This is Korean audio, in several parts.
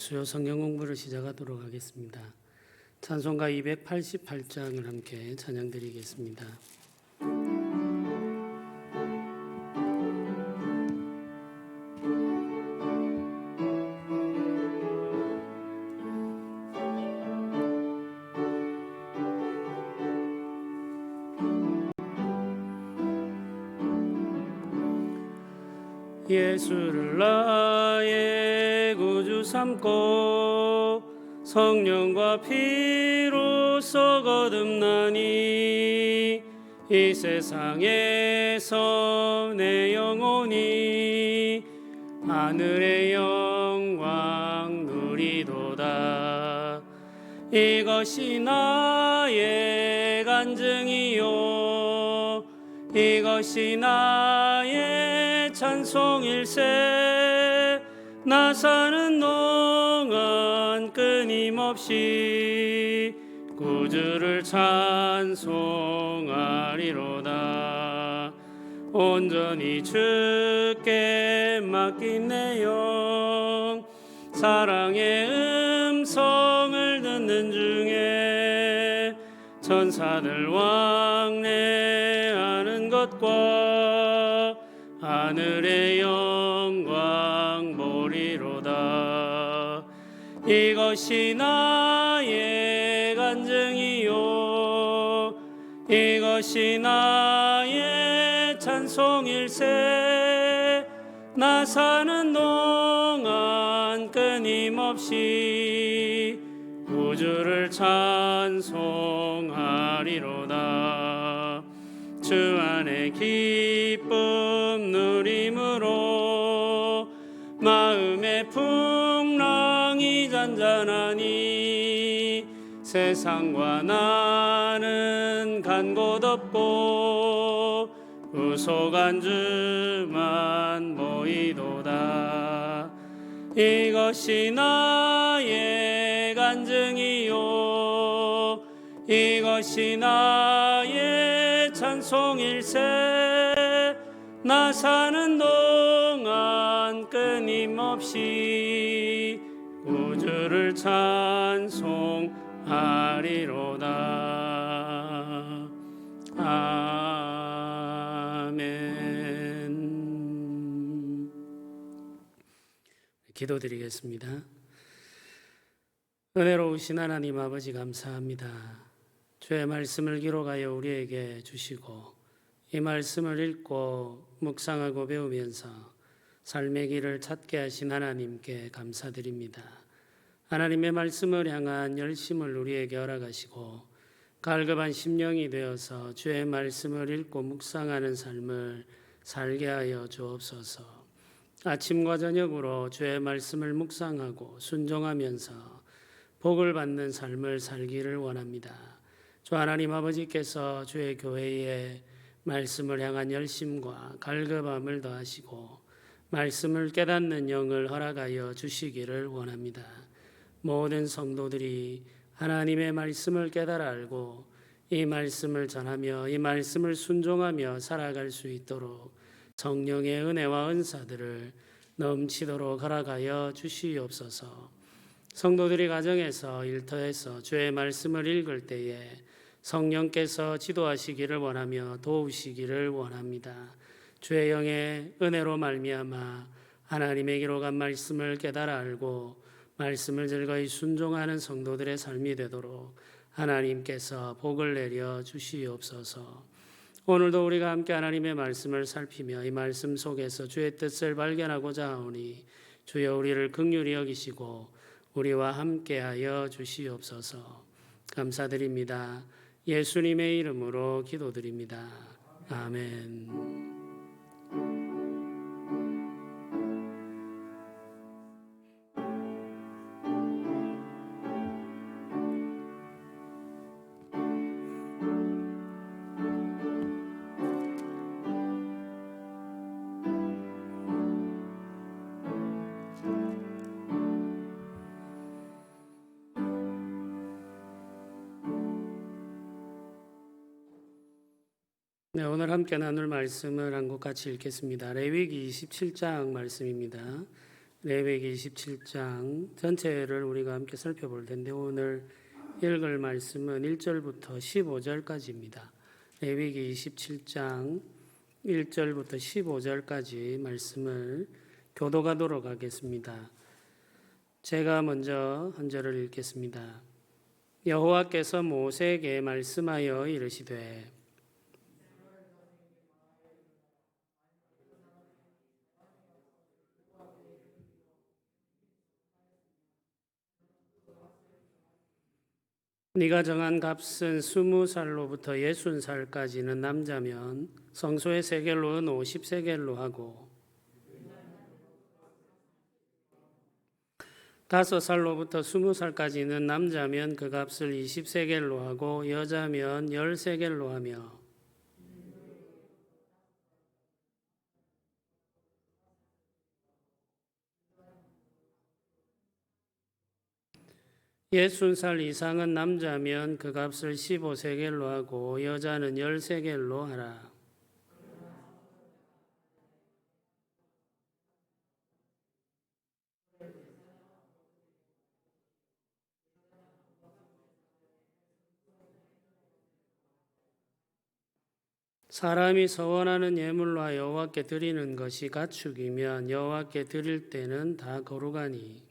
주요 성경 공부를 시작하도록 하겠습니다. 찬송가 288장을 함께 찬양드리겠습니다. 예수를 나의 구주 삼고 성령과 피로써 거듭나니 이 세상에서 내 영혼이 하늘의 영광 누리도다. 이것이 나의 간증이요 이것이 나의 찬송일세. 나 사는 동안 끊임없이 구주를 찬송하리로다. 온전히 주께 맡긴 내 영 사랑의 음성을 듣는 중에 천사들 왕래하는 것과 하늘의 영광 보리로다. 이것이 나의 간증이요 이것이 나의 찬송일세. 나 사는 동안 끊임없이 구주를 찬송하리로다. 주 안에 기쁨 누림으로 마음의 풍랑이 잔잔하니 세상과 나는 간 곳 없고 구속한 주만 보이도다. 이것이 나의 간증이요 이것이 나의 찬송일세. 나 사는 동안 끊임없이 구주를 찬송하리로다. 아멘. 기도드리겠습니다. 은혜로우신 하나님 아버지 감사합니다. 주의 말씀을 기록하여 우리에게 주시고 이 말씀을 읽고 묵상하고 배우면서 삶의 길을 찾게 하신 하나님께 감사드립니다. 하나님의 말씀을 향한 열심을 우리에게 허락하시고 갈급한 심령이 되어서 주의 말씀을 읽고 묵상하는 삶을 살게 하여 주옵소서. 아침과 저녁으로 주의 말씀을 묵상하고 순종하면서 복을 받는 삶을 살기를 원합니다. 주 하나님 아버지께서 주의 교회에 말씀을 향한 열심과 갈급함을 더하시고 말씀을 깨닫는 영을 허락하여 주시기를 원합니다. 모든 성도들이 하나님의 말씀을 깨달아 알고 이 말씀을 전하며 이 말씀을 순종하며 살아갈 수 있도록 성령의 은혜와 은사들을 넘치도록 허락하여 주시옵소서. 성도들이 가정에서 일터에서 주의 말씀을 읽을 때에 성령께서 지도하시기를 원하며 도우시기를 원합니다. 주의 영의 은혜로 말미암아 하나님의 기록한 말씀을 깨달아 알고 말씀을 즐거이 순종하는 성도들의 삶이 되도록 하나님께서 복을 내려 주시옵소서. 오늘도 우리가 함께 하나님의 말씀을 살피며 이 말씀 속에서 주의 뜻을 발견하고자 하오니 주여 우리를 긍휼히 여기시고 우리와 함께하여 주시옵소서. 감사드립니다. 예수님의 이름으로 기도드립니다. 아멘. 네, 오늘 함께 나눌 말씀을 한 곳 같이 읽겠습니다. 레위기 27장 말씀입니다. 레위기 27장 전체를 우리가 함께 살펴볼 텐데 오늘 읽을 말씀은 1절부터 15절까지입니다. 레위기 27장 1절부터 15절까지 말씀을 교독하도록 하겠습니다. 제가 먼저 한 절을 읽겠습니다. 여호와께서 모세에게 말씀하여 이르시되 네가 정한 값은 20살로부터 60살까지는 남자면 성소의 세겔로는 50세겔로 하고 5살로부터 20살까지는 남자면 그 값을 20세겔로 하고 여자면 10세겔로 하며 60살 이상은 남자면 그 값을 15세겔로 하고 여자는 10세겔로 하라. 사람이 서원하는 예물로 여호와께 드리는 것이 가축이면 여호와께 드릴 때는 다 거룩하니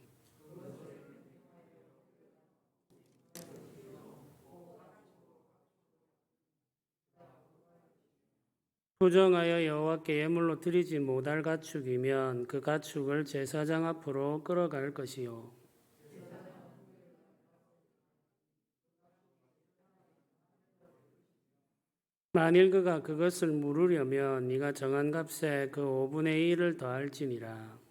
부정하여 여호와께 예물로 드리지 못할 가축이면 그 가축을 제사장 앞으로 끌어갈 것이요 만일 그가 그것을 물으려면 네가 정한 값에 그 5분의 1을 더할지니라.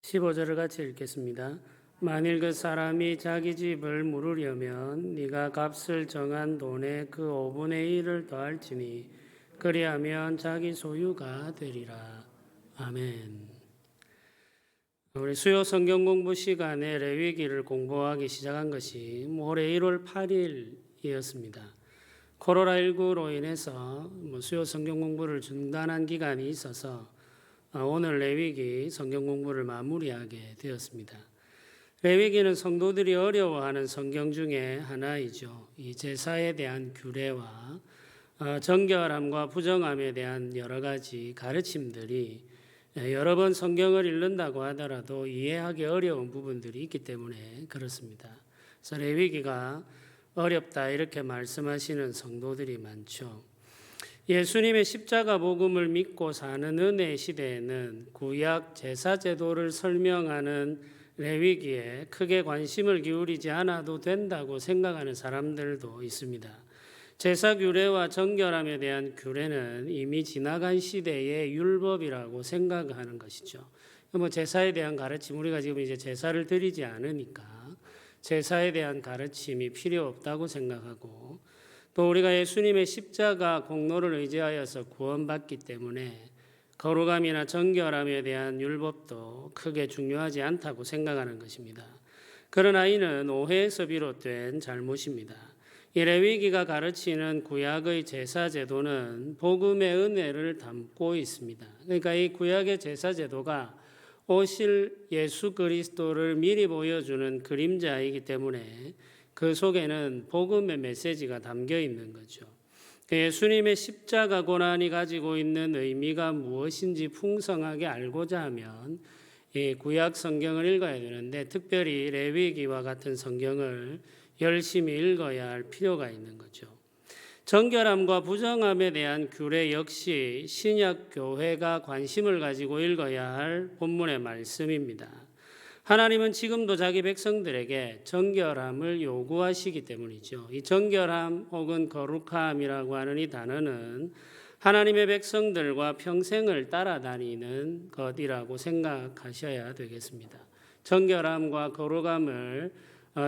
(15절을) 같이 읽겠습니다. 만일 그 사람이 자기 집을 물으려면 네가 값을 정한 돈에 그 5분의 1을 더할지니 그리하면 자기 소유가 되리라. 아멘. 우리 수요 성경 공부 시간에 레위기를 공부하기 시작한 것이 올해 1월 8일이었습니다. 코로나19로 인해서 수요 성경 공부를 중단한 기간이 있어서 오늘 레위기 성경 공부를 마무리하게 되었습니다. 레위기는 성도들이 어려워하는 성경 중에 하나이죠. 이 제사에 대한 규례와 정결함과 부정함에 대한 여러 가지 가르침들이 여러 번 성경을 읽는다고 하더라도 이해하기 어려운 부분들이 있기 때문에 그렇습니다. 그래서 레위기가 어렵다 이렇게 말씀하시는 성도들이 많죠. 예수님의 십자가 복음을 믿고 사는 은혜 시대에는 구약 제사 제도를 설명하는 레위기에 크게 관심을 기울이지 않아도 된다고 생각하는 사람들도 있습니다. 제사 규례와 정결함에 대한 규례는 이미 지나간 시대의 율법이라고 생각하는 것이죠. 제사에 대한 가르침, 우리가 지금 이제 제사를 드리지 않으니까 제사에 대한 가르침이 필요 없다고 생각하고 또 우리가 예수님의 십자가 공로를 의지하여서 구원받기 때문에 거룩함이나 정결함에 대한 율법도 크게 중요하지 않다고 생각하는 것입니다. 그러나 이는 오해에서 비롯된 잘못입니다. 이 레위기가 가르치는 구약의 제사 제도는 복음의 은혜를 담고 있습니다. 그러니까 이 구약의 제사 제도가 오실 예수 그리스도를 미리 보여주는 그림자이기 때문에 그 속에는 복음의 메시지가 담겨 있는 거죠. 예수님의 십자가 고난이 가지고 있는 의미가 무엇인지 풍성하게 알고자 하면 이 구약 성경을 읽어야 되는데 특별히 레위기와 같은 성경을 열심히 읽어야 할 필요가 있는 거죠. 정결함과 부정함에 대한 규례 역시 신약 교회가 관심을 가지고 읽어야 할 본문의 말씀입니다. 하나님은 지금도 자기 백성들에게 정결함을 요구하시기 때문이죠. 이 정결함 혹은 거룩함이라고 하는 이 단어는 하나님의 백성들과 평생을 따라다니는 것이라고 생각하셔야 되겠습니다. 정결함과 거룩함을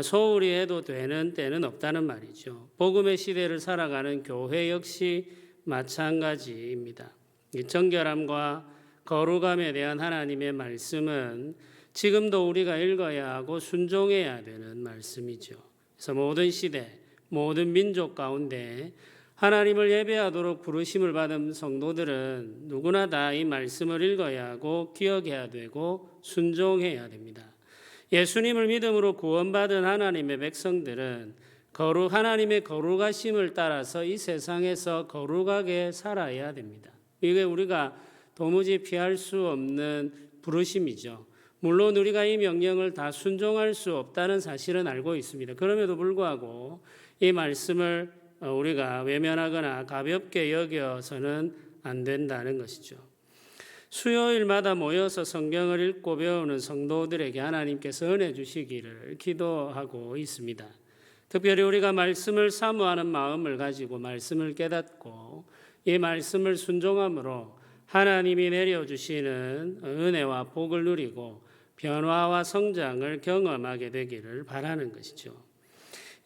소홀히 해도 되는 때는 없다는 말이죠. 복음의 시대를 살아가는 교회 역시 마찬가지입니다. 이 정결함과 거룩함에 대한 하나님의 말씀은 지금도 우리가 읽어야 하고 순종해야 되는 말씀이죠. 그래서 모든 시대, 모든 민족 가운데 하나님을 예배하도록 부르심을 받은 성도들은 누구나 다 이 말씀을 읽어야 하고 기억해야 되고 순종해야 됩니다. 예수님을 믿음으로 구원받은 하나님의 백성들은 하나님의 거룩하심을 따라서 이 세상에서 거룩하게 살아야 됩니다. 이게 우리가 도무지 피할 수 없는 부르심이죠. 물론 우리가 이 명령을 다 순종할 수 없다는 사실은 알고 있습니다. 그럼에도 불구하고 이 말씀을 우리가 외면하거나 가볍게 여겨서는 안 된다는 것이죠. 수요일마다 모여서 성경을 읽고 배우는 성도들에게 하나님께서 은혜 주시기를 기도하고 있습니다. 특별히 우리가 말씀을 사모하는 마음을 가지고 말씀을 깨닫고 이 말씀을 순종함으로 하나님이 내려주시는 은혜와 복을 누리고 변화와 성장을 경험하게 되기를 바라는 것이죠.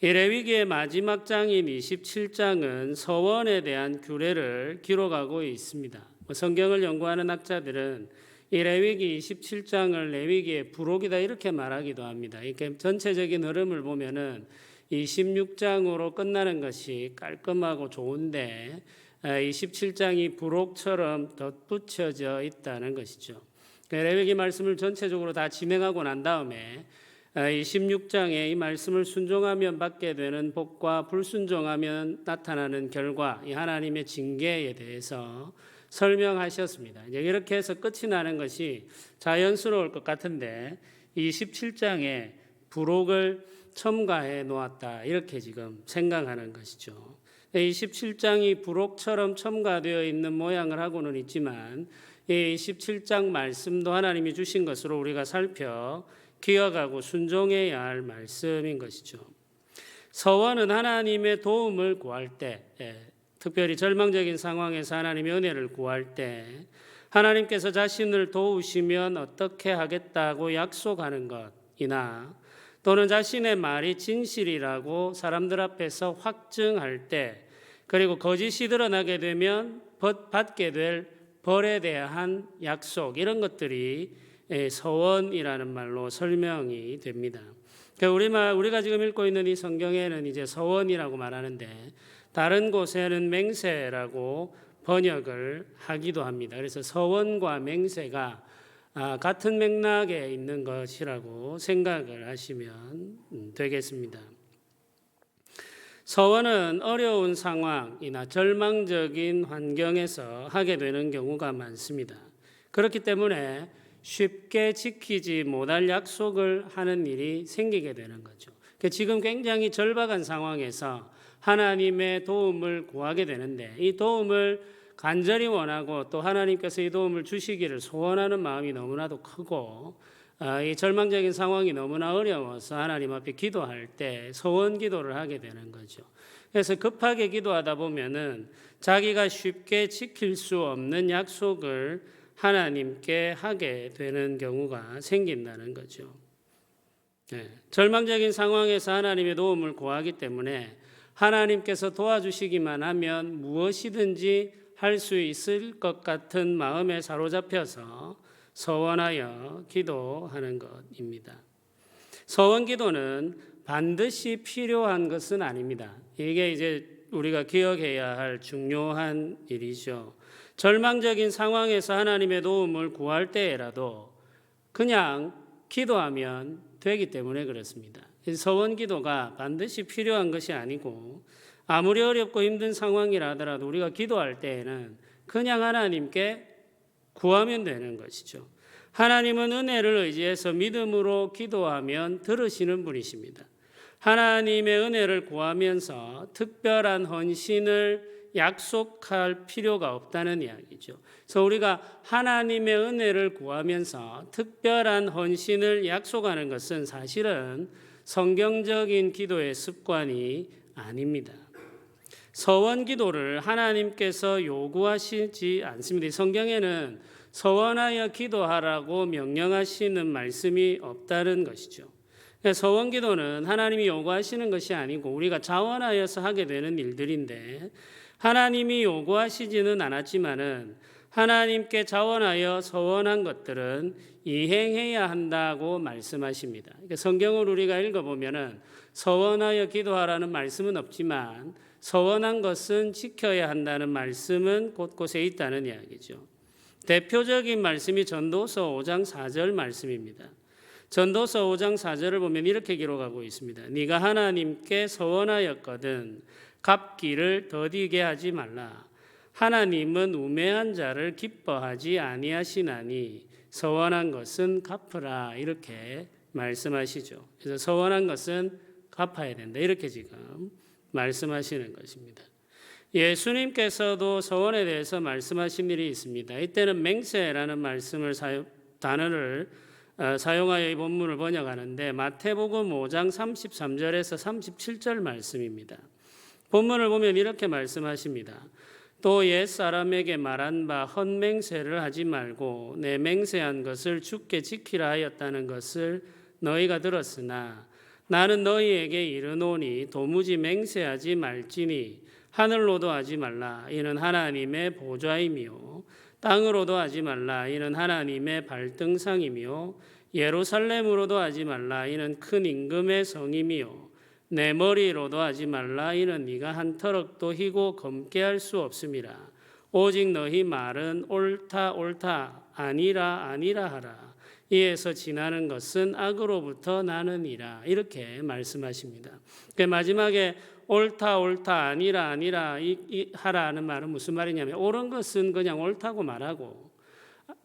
이 레위기의 마지막 장인 27장은 서원에 대한 규례를 기록하고 있습니다. 성경을 연구하는 학자들은 이 레위기 27장을 레위기의 부록이다 이렇게 말하기도 합니다. 이렇게 전체적인 흐름을 보면은 26장으로 끝나는 것이 깔끔하고 좋은데 27장이 부록처럼 덧붙여져 있다는 것이죠. 레위기 말씀을 전체적으로 다 진행하고 난 다음에 26장에 이 말씀을 순종하면 받게 되는 복과 불순종하면 나타나는 결과, 이 하나님의 징계에 대해서 설명하셨습니다. 이제 이렇게 해서 끝이 나는 것이 자연스러울 것 같은데 27장에 부록을 첨가해 놓았다 이렇게 지금 생각하는 것이죠. 27장이 부록처럼 첨가되어 있는 모양을 하고는 있지만 이 27장 말씀도 하나님이 주신 것으로 우리가 살펴 기억하고 순종해야 할 말씀인 것이죠. 서원은 하나님의 도움을 구할 때, 특별히 절망적인 상황에서 하나님의 은혜를 구할 때 하나님께서 자신을 도우시면 어떻게 하겠다고 약속하는 것이나 또는 자신의 말이 진실이라고 사람들 앞에서 확증할 때, 그리고 거짓이 드러나게 되면 받게 될 벌에 대한 약속, 이런 것들이 서원이라는 말로 설명이 됩니다. 우리가 지금 읽고 있는 이 성경에는 이제 서원이라고 말하는데 다른 곳에는 맹세라고 번역을 하기도 합니다. 그래서 서원과 맹세가 같은 맥락에 있는 것이라고 생각을 하시면 되겠습니다. 서원은 어려운 상황이나 절망적인 환경에서 하게 되는 경우가 많습니다. 그렇기 때문에 쉽게 지키지 못할 약속을 하는 일이 생기게 되는 거죠. 지금 굉장히 절박한 상황에서 하나님의 도움을 구하게 되는데 이 도움을 간절히 원하고 또 하나님께서 이 도움을 주시기를 소원하는 마음이 너무나도 크고 이 절망적인 상황이 너무나 어려워서 하나님 앞에 기도할 때 소원 기도를 하게 되는 거죠. 그래서 급하게 기도하다 보면은 자기가 쉽게 지킬 수 없는 약속을 하나님께 하게 되는 경우가 생긴다는 거죠. 절망적인 상황에서 하나님의 도움을 구하기 때문에 하나님께서 도와주시기만 하면 무엇이든지 할 수 있을 것 같은 마음에 사로잡혀서 서원하여 기도하는 것입니다. 서원 기도는 반드시 필요한 것은 아닙니다. 이게 이제 우리가 기억해야 할 중요한 일이죠. 절망적인 상황에서 하나님의 도움을 구할 때라도 그냥 기도하면 되기 때문에 그렇습니다. 서원 기도가 반드시 필요한 것이 아니고 아무리 어렵고 힘든 상황이라 하더라도 우리가 기도할 때에는 그냥 하나님께 구하면 되는 것이죠. 하나님은 은혜를 의지해서 믿음으로 기도하면 들으시는 분이십니다. 하나님의 은혜를 구하면서 특별한 헌신을 약속할 필요가 없다는 이야기죠. 그래서 우리가 하나님의 은혜를 구하면서 특별한 헌신을 약속하는 것은 사실은 성경적인 기도의 습관이 아닙니다. 서원 기도를 하나님께서 요구하시지 않습니다. 성경에는 서원하여 기도하라고 명령하시는 말씀이 없다는 것이죠. 서원 기도는 하나님이 요구하시는 것이 아니고 우리가 자원하여서 하게 되는 일들인데 하나님이 요구하시지는 않았지만은 하나님께 자원하여 서원한 것들은 이행해야 한다고 말씀하십니다. 그러니까 성경을 우리가 읽어보면은 서원하여 기도하라는 말씀은 없지만 서원한 것은 지켜야 한다는 말씀은 곳곳에 있다는 이야기죠. 대표적인 말씀이 전도서 5장 4절 말씀입니다. 전도서 5장 4절을 보면 이렇게 기록하고 있습니다. 네가 하나님께 서원하였거든 갚기를 더디게 하지 말라. 하나님은 우매한 자를 기뻐하지 아니하시나니 서원한 것은 갚으라. 이렇게 말씀하시죠. 그래서 서원한 것은 갚아야 된다. 이렇게 지금 말씀하시는 것입니다. 예수님께서도 서원에 대해서 말씀하신 일이 있습니다. 이때는 맹세라는 단어를 사용하여 이 본문을 번역하는데 마태복음 5장 33절에서 37절 말씀입니다. 본문을 보면 이렇게 말씀하십니다. 또 옛사람에게 말한 바 헛맹세를 하지 말고 내 맹세한 것을 주께 지키라 하였다는 것을 너희가 들었으나 나는 너희에게 이르노니 도무지 맹세하지 말지니 하늘로도 하지 말라 이는 하나님의 보좌이며 땅으로도 하지 말라 이는 하나님의 발등상이며 예루살렘으로도 하지 말라 이는 큰 임금의 성이며 내 머리로도 하지 말라 이는 네가 한 터럭도 희고 검게 할 수 없음이라. 오직 너희 말은 옳다 옳다 아니라 아니라 하라. 이에서 지나는 것은 악으로부터 나느니라. 이렇게 말씀하십니다. 그 마지막에 옳다 옳다 아니라 아니라 하라는 말은 무슨 말이냐면 옳은 것은 그냥 옳다고 말하고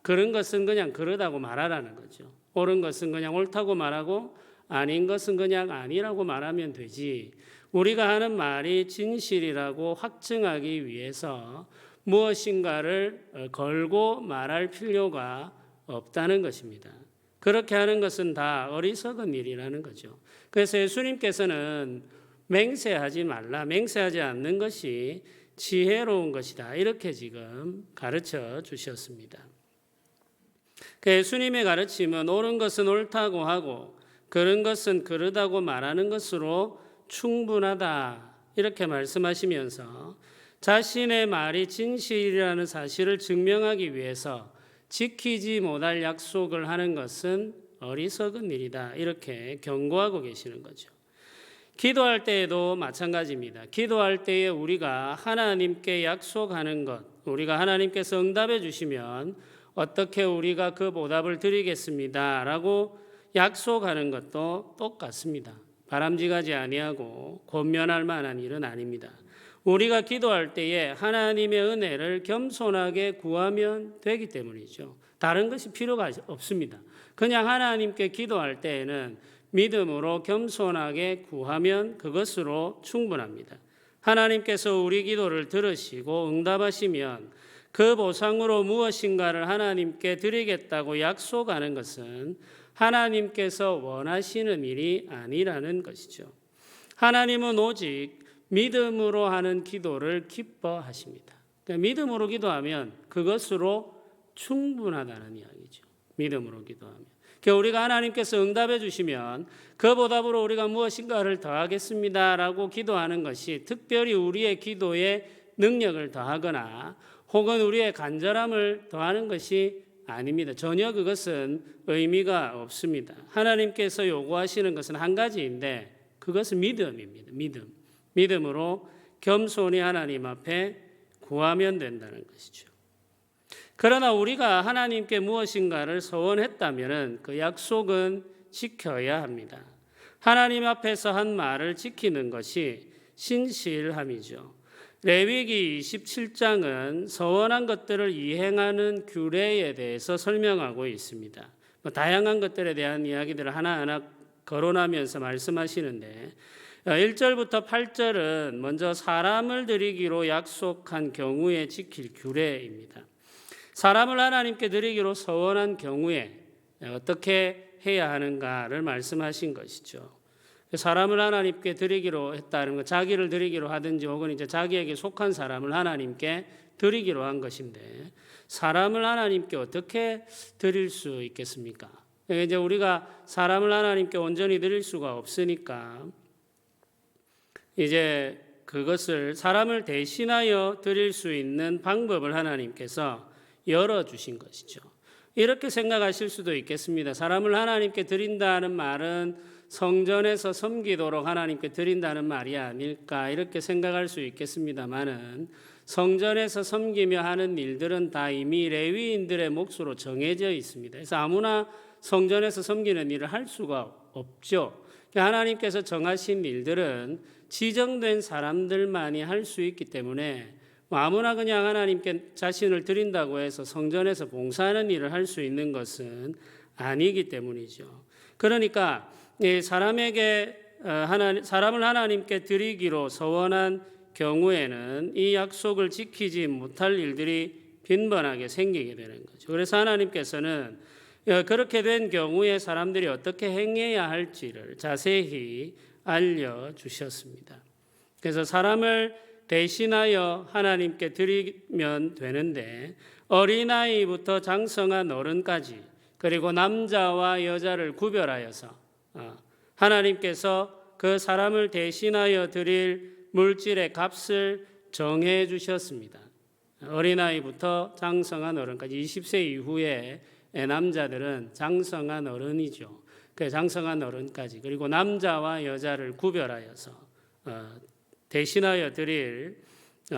그런 것은 그냥 그러다고 말하라는 거죠. 옳은 것은 그냥 옳다고 말하고 아닌 것은 그냥 아니라고 말하면 되지. 우리가 하는 말이 진실이라고 확증하기 위해서 무엇인가를 걸고 말할 필요가 없다는 것입니다. 그렇게 하는 것은 다 어리석은 일이라는 거죠. 그래서 예수님께서는 맹세하지 말라, 맹세하지 않는 것이 지혜로운 것이다. 이렇게 지금 가르쳐 주셨습니다. 예수님의 가르침은 옳은 것은 옳다고 하고 그런 것은 그러다고 말하는 것으로 충분하다. 이렇게 말씀하시면서 자신의 말이 진실이라는 사실을 증명하기 위해서 지키지 못할 약속을 하는 것은 어리석은 일이다. 이렇게 경고하고 계시는 거죠. 기도할 때에도 마찬가지입니다. 기도할 때에 우리가 하나님께 약속하는 것, 우리가 하나님께서 응답해 주시면 어떻게 우리가 그 보답을 드리겠습니다. 라고 약속하는 것도 똑같습니다. 바람직하지 아니하고 권면할 만한 일은 아닙니다. 우리가 기도할 때에 하나님의 은혜를 겸손하게 구하면 되기 때문이죠. 다른 것이 필요가 없습니다. 그냥 하나님께 기도할 때에는 믿음으로 겸손하게 구하면 그것으로 충분합니다. 하나님께서 우리 기도를 들으시고 응답하시면 그 보상으로 무엇인가를 하나님께 드리겠다고 약속하는 것은 하나님께서 원하시는 일이 아니라는 것이죠. 하나님은 오직 믿음으로 하는 기도를 기뻐하십니다. 그러니까 믿음으로 기도하면 그것으로 충분하다는 이야기죠. 믿음으로 기도하면. 그러니까 우리가 하나님께서 응답해 주시면 그 보답으로 우리가 무엇인가를 더하겠습니다라고 기도하는 것이 특별히 우리의 기도에 능력을 더하거나 혹은 우리의 간절함을 더하는 것이 아닙니다. 전혀 그것은 의미가 없습니다. 하나님께서 요구하시는 것은 한 가지인데 그것은 믿음입니다. 믿음으로 겸손히 하나님 앞에 구하면 된다는 것이죠. 그러나 우리가 하나님께 무엇인가를 소원했다면 그 약속은 지켜야 합니다. 하나님 앞에서 한 말을 지키는 것이 신실함이죠. 레위기 27장은 서원한 것들을 이행하는 규례에 대해서 설명하고 있습니다. 다양한 것들에 대한 이야기들을 하나하나 거론하면서 말씀하시는데 1절부터 8절은 먼저 사람을 드리기로 약속한 경우에 지킬 규례입니다. 사람을 하나님께 드리기로 서원한 경우에 어떻게 해야 하는가를 말씀하신 것이죠. 사람을 하나님께 드리기로 했다는 것, 자기를 드리기로 하든지 혹은 이제 자기에게 속한 사람을 하나님께 드리기로 한 것인데 사람을 하나님께 어떻게 드릴 수 있겠습니까? 이제 우리가 사람을 하나님께 온전히 드릴 수가 없으니까 이제 그것을 사람을 대신하여 드릴 수 있는 방법을 하나님께서 열어주신 것이죠. 이렇게 생각하실 수도 있겠습니다. 사람을 하나님께 드린다는 말은 성전에서 섬기도록 하나님께 드린다는 말이 아닐까 이렇게 생각할 수 있겠습니다만은 성전에서 섬기며 하는 일들은 다 이미 레위인들의 몫으로 정해져 있습니다. 그래서 아무나 성전에서 섬기는 일을 할 수가 없죠. 하나님께서 정하신 일들은 지정된 사람들만이 할 수 있기 때문에 아무나 그냥 하나님께 자신을 드린다고 해서 성전에서 봉사하는 일을 할 수 있는 것은 아니기 때문이죠. 그러니까 사람을 하나님께 드리기로 서원한 경우에는 이 약속을 지키지 못할 일들이 빈번하게 생기게 되는 거죠. 그래서 하나님께서는 그렇게 된 경우에 사람들이 어떻게 행해야 할지를 자세히 알려주셨습니다. 그래서 사람을 대신하여 하나님께 드리면 되는데 어린아이부터 장성한 어른까지 그리고 남자와 여자를 구별하여서 하나님께서 그 사람을 대신하여 드릴 물질의 값을 정해 주셨습니다. 어린아이부터 장성한 어른까지 20세 이후에 남자들은 장성한 어른이죠. 그 장성한 어른까지 그리고 남자와 여자를 구별하여서 대신하여 드릴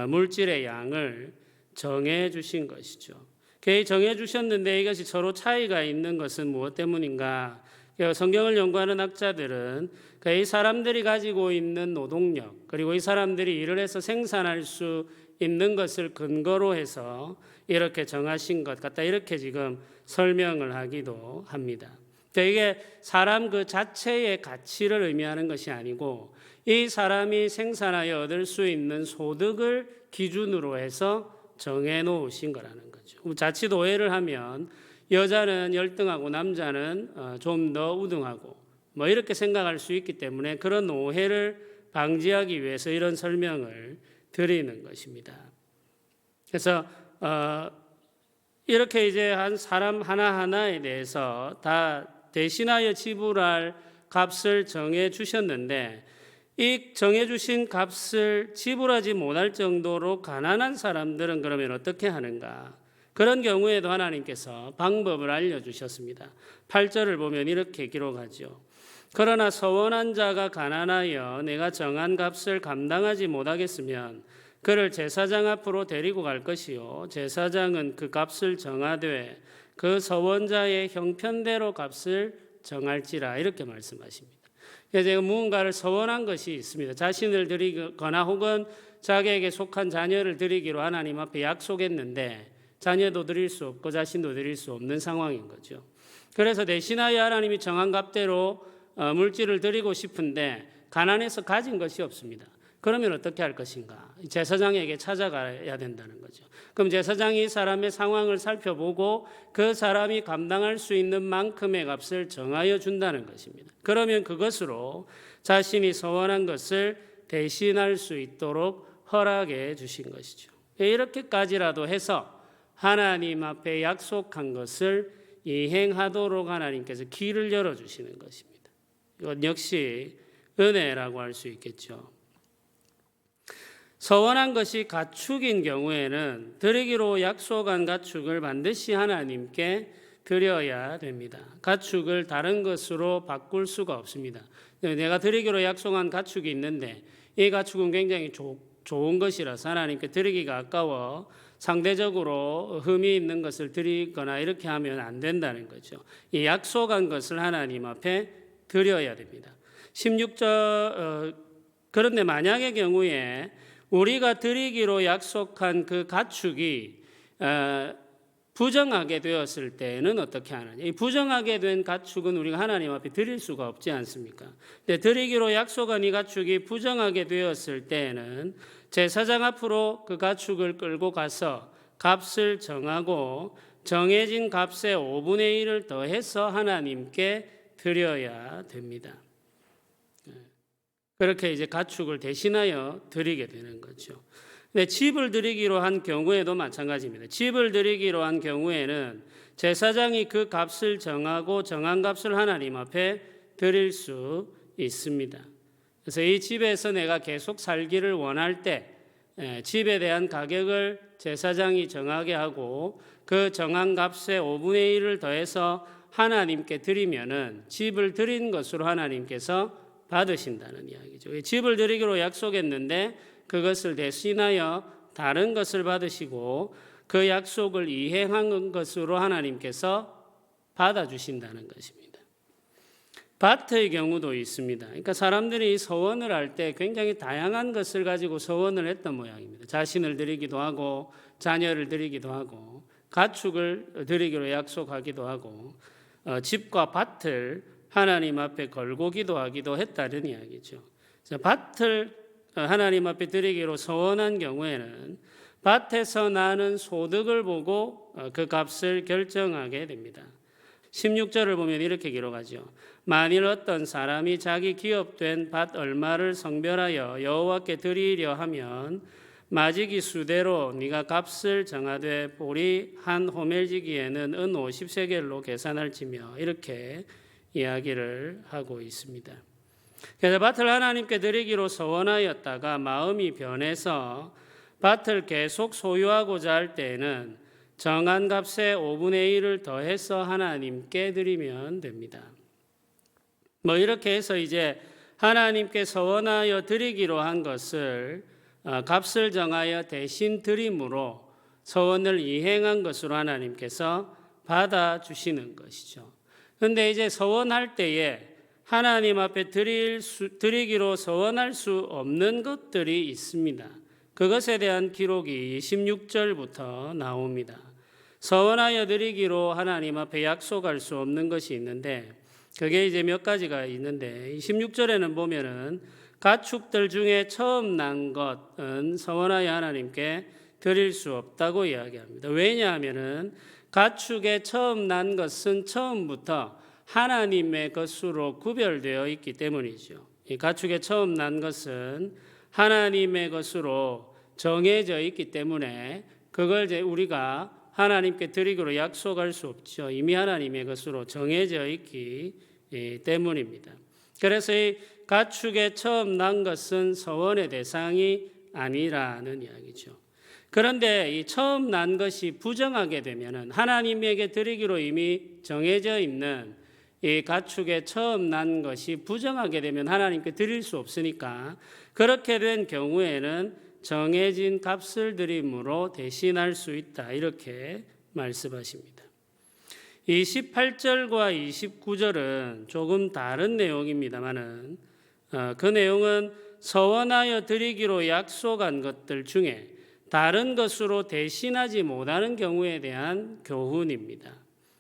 물질의 양을 정해 주신 것이죠. 정해 주셨는데 이것이 서로 차이가 있는 것은 무엇 때문인가? 성경을 연구하는 학자들은 이 사람들이 가지고 있는 노동력 그리고 이 사람들이 일을 해서 생산할 수 있는 것을 근거로 해서 이렇게 정하신 것 같다 이렇게 지금 설명을 하기도 합니다. 이게 사람 그 자체의 가치를 의미하는 것이 아니고 이 사람이 생산하여 얻을 수 있는 소득을 기준으로 해서 정해 놓으신 거라는 거죠. 자칫 오해를 하면 여자는 열등하고 남자는 좀 더 우등하고 이렇게 생각할 수 있기 때문에 그런 오해를 방지하기 위해서 이런 설명을 드리는 것입니다. 그래서 이렇게 이제 한 사람 하나하나에 대해서 다 대신하여 지불할 값을 정해 주셨는데 이 정해 주신 값을 지불하지 못할 정도로 가난한 사람들은 그러면 어떻게 하는가? 그런 경우에도 하나님께서 방법을 알려주셨습니다. 8절을 보면 이렇게 기록하죠. 그러나 서원한 자가 가난하여 내가 정한 값을 감당하지 못하겠으면 그를 제사장 앞으로 데리고 갈 것이요 제사장은 그 값을 정하되 그 서원자의 형편대로 값을 정할지라 이렇게 말씀하십니다. 그래서 무언가를 서원한 것이 있습니다. 자신을 드리거나 혹은 자기에게 속한 자녀를 드리기로 하나님 앞에 약속했는데 자녀도 드릴 수 없고 자신도 드릴 수 없는 상황인 거죠. 그래서 대신하여 하나님이 정한 값대로 물질을 드리고 싶은데 가난해서 가진 것이 없습니다. 그러면 어떻게 할 것인가? 제사장에게 찾아가야 된다는 거죠. 그럼 제사장이 이 사람의 상황을 살펴보고 그 사람이 감당할 수 있는 만큼의 값을 정하여 준다는 것입니다. 그러면 그것으로 자신이 서원한 것을 대신할 수 있도록 허락해 주신 것이죠. 이렇게까지라도 해서 하나님 앞에 약속한 것을 이행하도록 하나님께서 길을 열어주시는 것입니다. 이것 역시 은혜라고 할 수 있겠죠. 서원한 것이 가축인 경우에는 드리기로 약속한 가축을 반드시 하나님께 드려야 됩니다. 가축을 다른 것으로 바꿀 수가 없습니다. 내가 드리기로 약속한 가축이 있는데 이 가축은 굉장히 좋은 것이라서 하나님께 드리기가 아까워 상대적으로 흠이 있는 것을 드리거나 이렇게 하면 안 된다는 거죠. 이 약속한 것을 하나님 앞에 드려야 됩니다. 16절 그런데 만약의 경우에 우리가 드리기로 약속한 그 가축이 부정하게 되었을 때는 어떻게 하느냐. 이 부정하게 된 가축은 우리가 하나님 앞에 드릴 수가 없지 않습니까? 근데 드리기로 약속한 이 가축이 부정하게 되었을 때는 제사장 앞으로 그 가축을 끌고 가서 값을 정하고 정해진 값의 5분의 1을 더해서 하나님께 드려야 됩니다. 그렇게 이제 가축을 대신하여 드리게 되는 거죠. 근데 집을 드리기로 한 경우에도 마찬가지입니다. 집을 드리기로 한 경우에는 제사장이 그 값을 정하고 정한 값을 하나님 앞에 드릴 수 있습니다. 그래서 이 집에서 내가 계속 살기를 원할 때 집에 대한 가격을 제사장이 정하게 하고 그 정한 값의 5분의 1을 더해서 하나님께 드리면은 집을 드린 것으로 하나님께서 받으신다는 이야기죠. 집을 드리기로 약속했는데 그것을 대신하여 다른 것을 받으시고 그 약속을 이행한 것으로 하나님께서 받아주신다는 것입니다. 밭의 경우도 있습니다. 그러니까 사람들이 서원을 할 때 굉장히 다양한 것을 가지고 서원을 했던 모양입니다. 자신을 드리기도 하고 자녀를 드리기도 하고 가축을 드리기로 약속하기도 하고 집과 밭을 하나님 앞에 걸고 기도하기도 했다는 이야기죠. 밭을 하나님 앞에 드리기로 서원한 경우에는 밭에서 나는 소득을 보고 그 값을 결정하게 됩니다. 16절을 보면 이렇게 기록하죠. 만일 어떤 사람이 자기 기업된 밭 얼마를 성별하여 여호와께 드리려 하면 마지기 수대로 네가 값을 정하되 보리 한 호멜지기에는 은 50세겔로 계산할지며 이렇게 이야기를 하고 있습니다. 그래서 밭을 하나님께 드리기로 서원하였다가 마음이 변해서 밭을 계속 소유하고자 할 때에는 정한 값의 5분의 1을 더해서 하나님께 드리면 됩니다. 이렇게 해서 이제 하나님께 서원하여 드리기로 한 것을 값을 정하여 대신 드림으로 서원을 이행한 것으로 하나님께서 받아주시는 것이죠. 그런데 이제 서원할 때에 하나님 앞에 드리기로 서원할 수 없는 것들이 있습니다. 그것에 대한 기록이 16절부터 나옵니다. 서원하여 드리기로 하나님 앞에 약속할 수 없는 것이 있는데 그게 이제 몇 가지가 있는데 16절에는 보면은 가축들 중에 처음 난 것은 서원하여 하나님께 드릴 수 없다고 이야기합니다. 왜냐하면은 가축의 처음 난 것은 처음부터 하나님의 것으로 구별되어 있기 때문이죠. 이 가축의 처음 난 것은 하나님의 것으로 정해져 있기 때문에 그걸 이제 우리가 하나님께 드리기로 약속할 수 없죠. 이미 하나님의 것으로 정해져 있기 때문입니다. 그래서 이 가축의 처음 난 것은 서원의 대상이 아니라는 이야기죠. 그런데 이 처음 난 것이 부정하게 되면은 하나님에게 드리기로 이미 정해져 있는 이 가축의 처음 난 것이 부정하게 되면 하나님께 드릴 수 없으니까 그렇게 된 경우에는 정해진 값을 드림으로 대신할 수 있다. 이렇게 말씀하십니다. 28절과 29절은 조금 다른 내용입니다만은 그 내용은 서원하여 드리기로 약속한 것들 중에 다른 것으로 대신하지 못하는 경우에 대한 교훈입니다.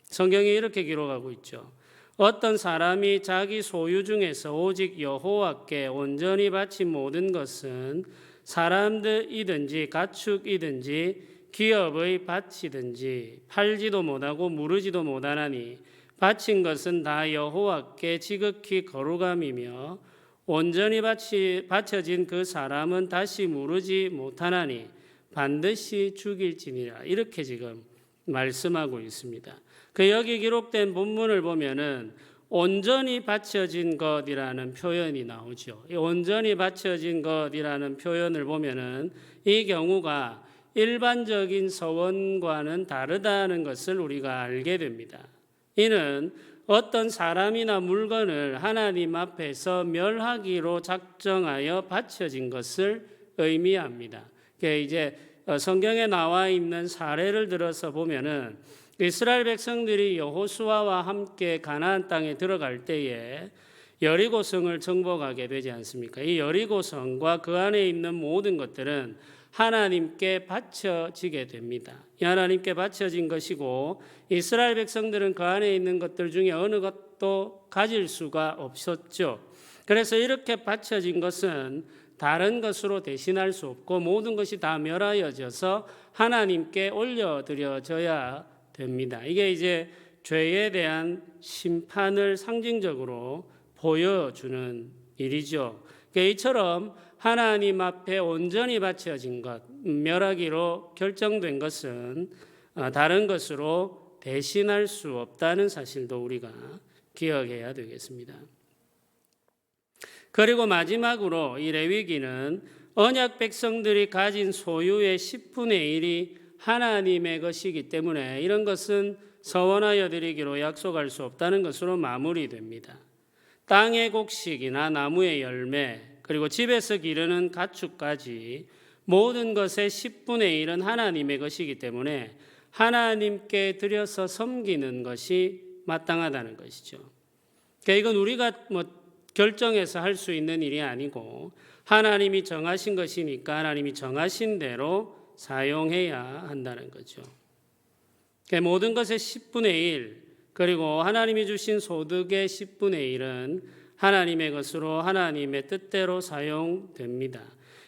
성경이 이렇게 기록하고 있죠. 어떤 사람이 자기 소유 중에서 오직 여호와께 온전히 바친 모든 것은 사람들이든지 가축이든지 기업의 밭이든지 팔지도 못하고 무르지도 못하나니 바친 것은 다 여호와께 지극히 거룩함이며 온전히 바쳐진 그 사람은 다시 무르지 못하나니 반드시 죽일지니라. 이렇게 지금 말씀하고 있습니다. 그 여기 기록된 본문을 보면은 온전히 바쳐진 것이라는 표현이 나오죠. 이 온전히 바쳐진 것이라는 표현을 보면은 이 경우가 일반적인 서원과는 다르다는 것을 우리가 알게 됩니다. 이는 어떤 사람이나 물건을 하나님 앞에서 멸하기로 작정하여 바쳐진 것을 의미합니다. 이제 성경에 나와 있는 사례를 들어서 보면은 이스라엘 백성들이 여호수아와 함께 가나안 땅에 들어갈 때에 여리고성을 정복하게 되지 않습니까? 이 여리고성과 그 안에 있는 모든 것들은 하나님께 바쳐지게 됩니다. 이 하나님께 바쳐진 것이고 이스라엘 백성들은 그 안에 있는 것들 중에 어느 것도 가질 수가 없었죠. 그래서 이렇게 바쳐진 것은 다른 것으로 대신할 수 없고 모든 것이 다 멸하여져서 하나님께 올려드려져야 됩니다. 이게 이제 죄에 대한 심판을 상징적으로 보여주는 일이죠. 이처럼 하나님 앞에 온전히 바쳐진 것, 멸하기로 결정된 것은 다른 것으로 대신할 수 없다는 사실도 우리가 기억해야 되겠습니다. 그리고 마지막으로 이 레위기는 언약 백성들이 가진 소유의 10분의 1이 하나님의 것이기 때문에 이런 것은 서원하여 드리기로 약속할 수 없다는 것으로 마무리됩니다. 땅의 곡식이나 나무의 열매, 그리고 집에서 기르는 가축까지 모든 것의 10분의 1은 하나님의 것이기 때문에 하나님께 드려서 섬기는 것이 마땅하다는 것이죠. 그러니까 이건 우리가 결정해서 할 수 있는 일이 아니고 하나님이 정하신 것이니까 하나님이 정하신 대로 사용해야 한다는 거죠. 그러니까 모든 것의 10분의 1, 그리고 하나님이 주신 소득의 10분의 1은 하나님의 것으로 하나님의 뜻대로 사용됩니다.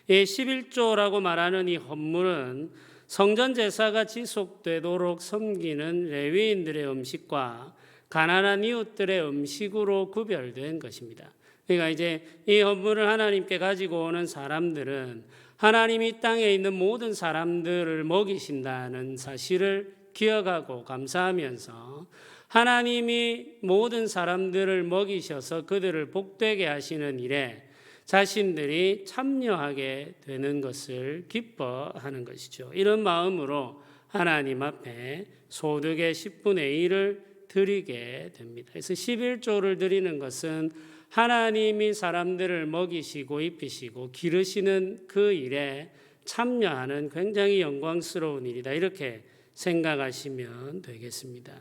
이 11조라고 말하는 이 헌물은 성전 제사가 지속되도록 섬기는 레위인들의 음식과 가난한 이웃들의 음식으로 구별된 것입니다. 그러니까 이제 이 헌물을 하나님께 가지고 오는 사람들은 하나님이 땅에 있는 모든 사람들을 먹이신다는 사실을 기억하고 감사하면서 하나님이 모든 사람들을 먹이셔서 그들을 복되게 하시는 일에 자신들이 참여하게 되는 것을 기뻐하는 것이죠. 이런 마음으로 하나님 앞에 소득의 10분의 1을 드리게 됩니다. 그래서 11조를 드리는 것은 하나님이 사람들을 먹이시고 입히시고 기르시는 그 일에 참여하는 굉장히 영광스러운 일이다. 이렇게 생각하시면 되겠습니다.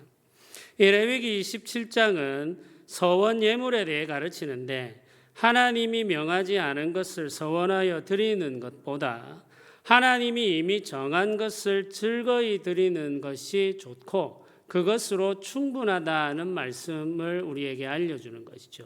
이 레위기 27장은 서원 예물에 대해 가르치는데 하나님이 명하지 않은 것을 서원하여 드리는 것보다 하나님이 이미 정한 것을 즐거이 드리는 것이 좋고 그것으로 충분하다는 말씀을 우리에게 알려주는 것이죠.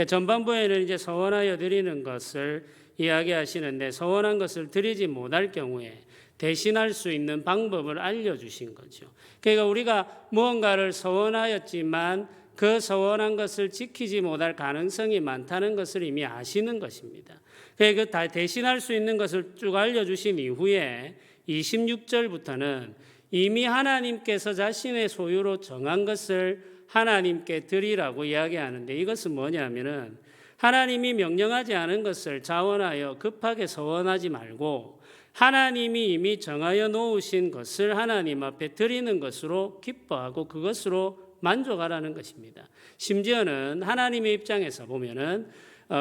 전반부에는 이제 서원하여 드리는 것을 이야기하시는데 서원한 것을 드리지 못할 경우에 대신할 수 있는 방법을 알려주신 거죠. 그러니까 우리가 무언가를 서원하였지만 그 서원한 것을 지키지 못할 가능성이 많다는 것을 이미 아시는 것입니다. 그러니까 그 대신할 수 있는 것을 쭉 알려주신 이후에 26절부터는 이미 하나님께서 자신의 소유로 정한 것을 하나님께 드리라고 이야기하는데 이것은 뭐냐면은 하나님이 명령하지 않은 것을 자원하여 급하게 서원하지 말고 하나님이 이미 정하여 놓으신 것을 하나님 앞에 드리는 것으로 기뻐하고 그것으로 만족하라는 것입니다. 심지어는 하나님의 입장에서 보면은